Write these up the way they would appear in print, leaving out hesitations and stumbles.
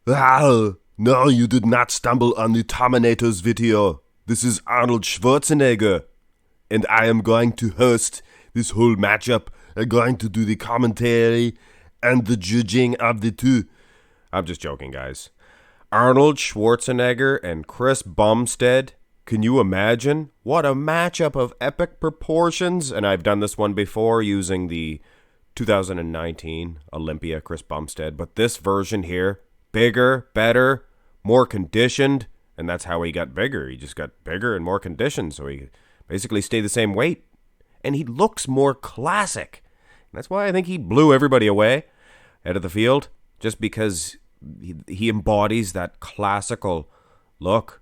Ah, no, you did not stumble on the Terminator's video. This is Arnold Schwarzenegger, and I am going to host this whole matchup. I'm going to do the commentary and the judging of the two. I'm just joking, guys. Arnold Schwarzenegger and Chris Bumstead. Can you imagine? What a matchup of epic proportions. And I've done this one before using the 2019 Olympia Chris Bumstead. But this version here, bigger, better, more conditioned. And that's how he got bigger. He just got bigger and more conditioned. So he basically stayed the same weight. And he looks more classic. That's why I think he blew everybody away out of the field. Just because he embodies that classical look.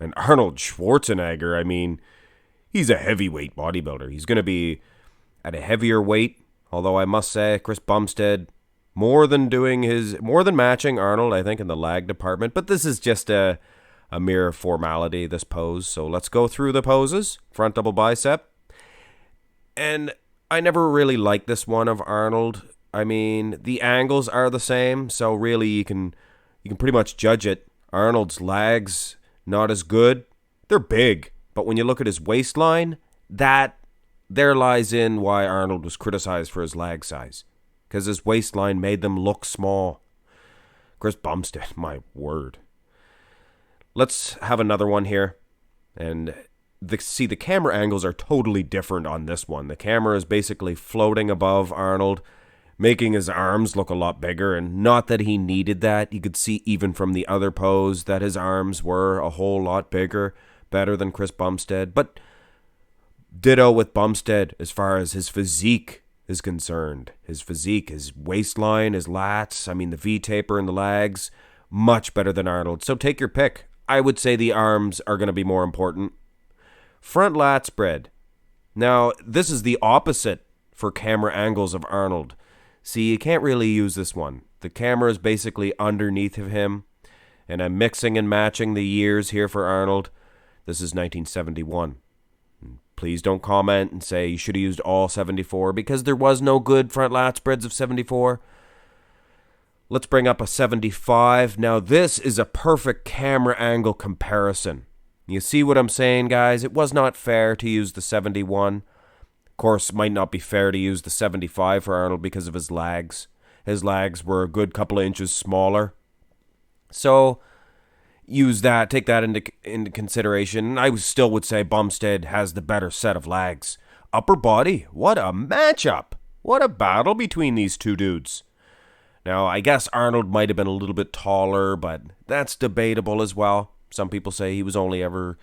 And Arnold Schwarzenegger, I mean, he's a heavyweight bodybuilder. He's going to be at a heavier weight. Although I must say, Chris Bumstead, more than matching Arnold, I think, in the lag department. But this is just a mere formality, this pose. So let's go through the poses. Front double bicep. And I never really liked this one of Arnold. I mean, the angles are the same, so really you can pretty much judge it. Arnold's legs, not as good. They're big, but when you look at his waistline, that there lies in why Arnold was criticized for his leg size. Because his waistline made them look small. Chris Bumstead, my word. Let's have another one here. And the camera angles are totally different on this one. The camera is basically floating above Arnold, making his arms look a lot bigger, and not that he needed that. You could see even from the other pose that his arms were a whole lot bigger, better than Chris Bumstead. But ditto with Bumstead as far as his physique is concerned. His physique, his waistline, his lats, I mean the V-taper and the legs, much better than Arnold. So take your pick. I would say the arms are going to be more important. Front lat spread. Now, this is the opposite for camera angles of Arnold. See, you can't really use this one. The camera is basically underneath of him, and I'm mixing and matching the years here for Arnold. This is 1971. Please don't comment and say you should have used all 74, because there was no good front lat spreads of 74. Let's bring up a 75. Now, this is a perfect camera angle comparison. You see what I'm saying, guys? It was not fair to use the 71. Of course, it might not be fair to use the 75 for Arnold because of his legs. His legs were a good couple of inches smaller. So, use that, take that into consideration. I still would say Bumstead has the better set of legs. Upper body, what a matchup. What a battle between these two dudes. Now, I guess Arnold might have been a little bit taller, but that's debatable as well. Some people say he was only ever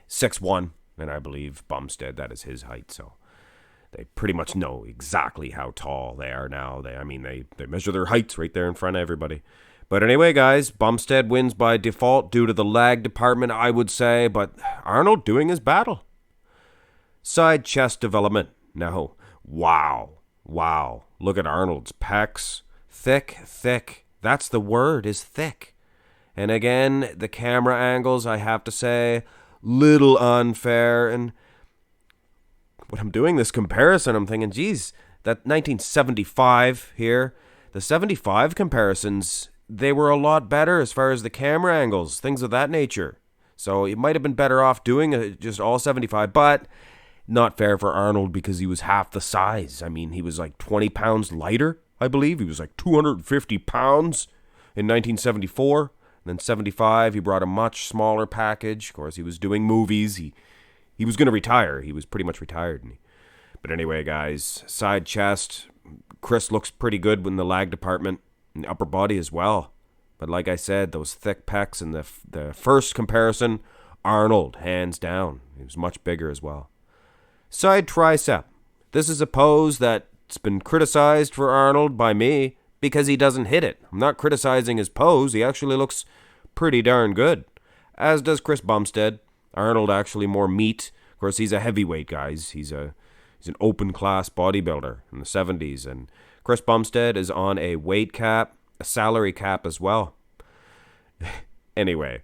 6'1", and I believe Bumstead, that is his height, so they pretty much know exactly how tall they are now. They measure their heights right there in front of everybody. But anyway, guys, Bumstead wins by default due to the lag department, I would say, but Arnold doing his battle. Side chest development. Now, wow. Look at Arnold's pecs. Thick. That's the word, is thick. And again, the camera angles, I have to say, little unfair. And when I'm doing this comparison, I'm thinking, geez, that 1975 here, the 75 comparisons, they were a lot better as far as the camera angles, things of that nature. So it might have been better off doing just all 75, but not fair for Arnold because he was half the size. I mean, he was like 20 pounds lighter, I believe. He was like 250 pounds in 1974. And then 75, he brought a much smaller package. Of course, he was doing movies. He was going to retire. He was pretty much retired. But anyway, guys, side chest. Chris looks pretty good in the lag department. And upper body as well. But like I said, those thick pecs in the first comparison, Arnold, hands down. He was much bigger as well. Side tricep. This is a pose that's been criticized for Arnold by me because he doesn't hit it. I'm not criticizing his pose. He actually looks pretty darn good. As does Chris Bumstead. Arnold actually more meat. Of course, he's a heavyweight, guys. He's an open class bodybuilder in the 70s. And Chris Bumstead is on a weight cap, a salary cap as well. Anyway.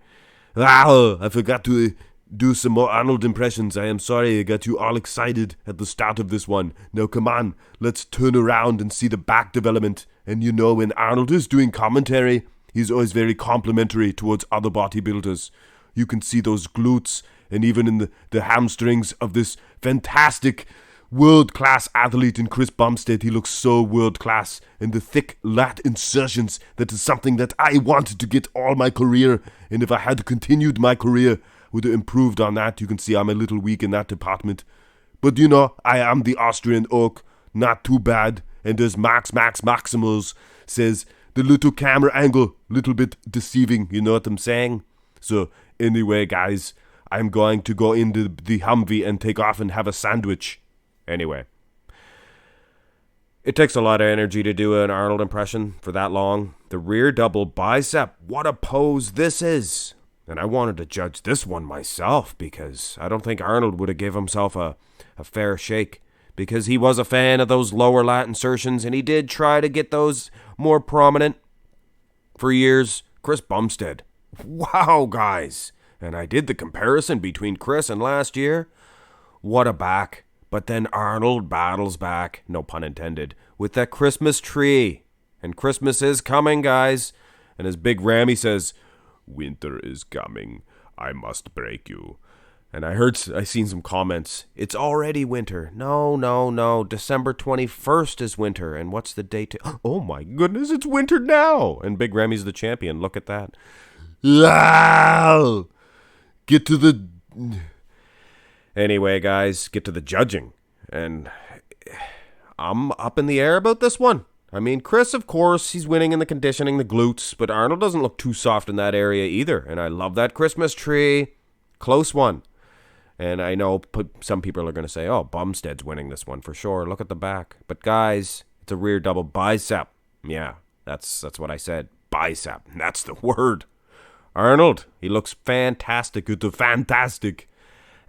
I forgot to do some more Arnold impressions. I am sorry I got you all excited at the start of this one. Now come on, let's turn around and see the back development. And when Arnold is doing commentary, He's always very complimentary towards other bodybuilders. You can see those glutes and even in the hamstrings of this fantastic world-class athlete in Chris Bumstead. He looks so world-class. And the thick lat insertions, that is something that I wanted to get all my career. And if I had continued my career, would have improved on that. You can see I'm a little weak in that department. But you know, I am the Austrian oak. Not too bad. And as Maximals says, the little camera angle, little bit deceiving. You know what I'm saying? So anyway, guys, I'm going to go into the Humvee and take off and have a sandwich. Anyway, it takes a lot of energy to do an Arnold impression for that long. The rear double bicep, what a pose this is. And I wanted to judge this one myself because I don't think Arnold would have given himself a fair shake, because he was a fan of those lower lat insertions and he did try to get those more prominent for years. Chris Bumstead. Wow, guys. And I did the comparison between Chris and last year. What a back. But then Arnold battles back, no pun intended, with that Christmas tree. And Christmas is coming, guys. And as Big Rammy says, winter is coming. I must break you. And I seen some comments. It's already winter. No. December 21st is winter. And what's the date? Oh my goodness, it's winter now. And Big Rammy's the champion. Look at that. Wow. Get to the... Anyway, guys, get to the judging. And I'm up in the air about this one. I mean, Chris, of course, he's winning in the conditioning, the glutes, but Arnold doesn't look too soft in that area either. And I love that Christmas tree. Close one. And I know some people are going to say, oh, Bumstead's winning this one for sure. Look at the back. But guys, it's a rear double bicep. Yeah, that's what I said. Bicep. That's the word. Arnold, he looks fantastic. It's a fantastic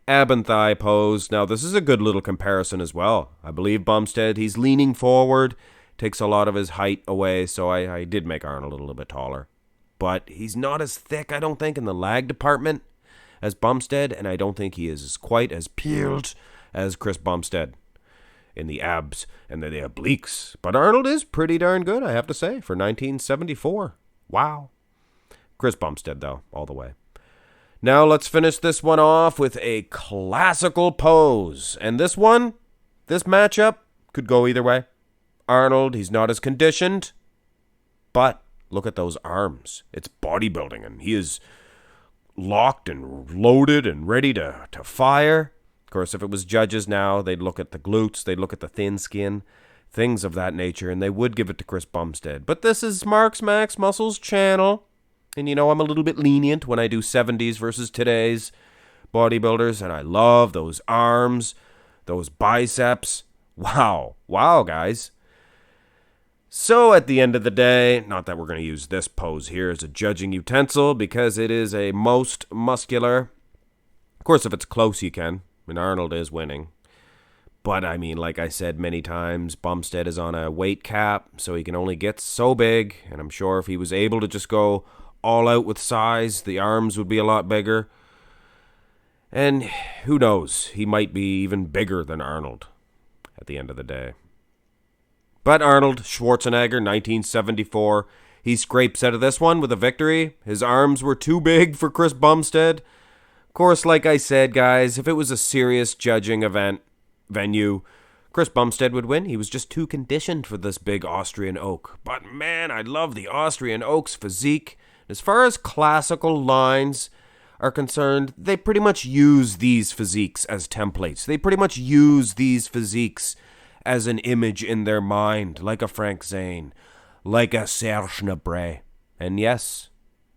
ab and thigh pose. Now, this is a good little comparison as well. I believe Bumstead, he's leaning forward, takes a lot of his height away, so I did make Arnold a little bit taller. But he's not as thick, I don't think, in the lag department as Bumstead, and I don't think he is quite as peeled as Chris Bumstead in the abs and the obliques. But Arnold is pretty darn good, I have to say, for 1974. Wow. Chris Bumstead, though, all the way. Now let's finish this one off with a classical pose. And this matchup could go either way. Arnold, he's not as conditioned, but look at those arms. It's bodybuilding, and he is locked and loaded and ready to fire. Of course, if it was judges now, they'd look at the glutes, they'd look at the thin skin, things of that nature, and they would give it to Chris Bumstead. But this is Mark's Max Muscles channel. And you know, I'm a little bit lenient when I do 70s versus today's bodybuilders. And I love those arms, those biceps. Wow, guys. So at the end of the day, not that we're going to use this pose here as a judging utensil because it is a most muscular. Of course, if it's close, you can. And Arnold is winning. But I mean, like I said many times, Bumstead is on a weight cap, so he can only get so big. And I'm sure if he was able to just go all out with size, the arms would be a lot bigger. And who knows, he might be even bigger than Arnold at the end of the day. But Arnold Schwarzenegger, 1974, he scrapes out of this one with a victory. His arms were too big for Chris Bumstead. Of course, like I said, guys, if it was a serious judging venue, Chris Bumstead would win. He was just too conditioned for this big Austrian oak. But man, I love the Austrian oak's physique. As far as classical lines are concerned, they pretty much use these physiques as templates. They pretty much use these physiques as an image in their mind, like a Frank Zane, like a Serge Nabret, and yes,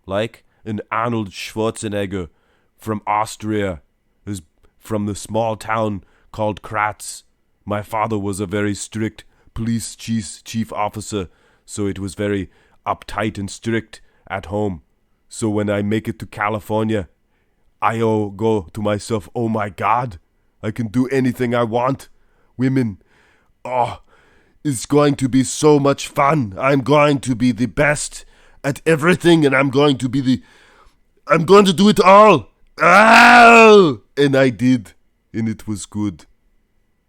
like an Arnold Schwarzenegger from Austria, is from the small town called Graz. My father was a very strict police chief officer, so it was very uptight and strict at home. So when I make it to California, I go to myself, oh my God, I can do anything I want. Women, it's going to be so much fun. I'm going to be the best at everything, and I'm going to do it all. And I did, and it was good.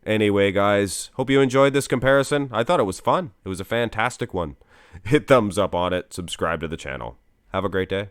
Anyway, guys, hope you enjoyed this comparison. I thought it was fun. It was a fantastic one. hit thumbs up on it, subscribe to the channel. Have a great day.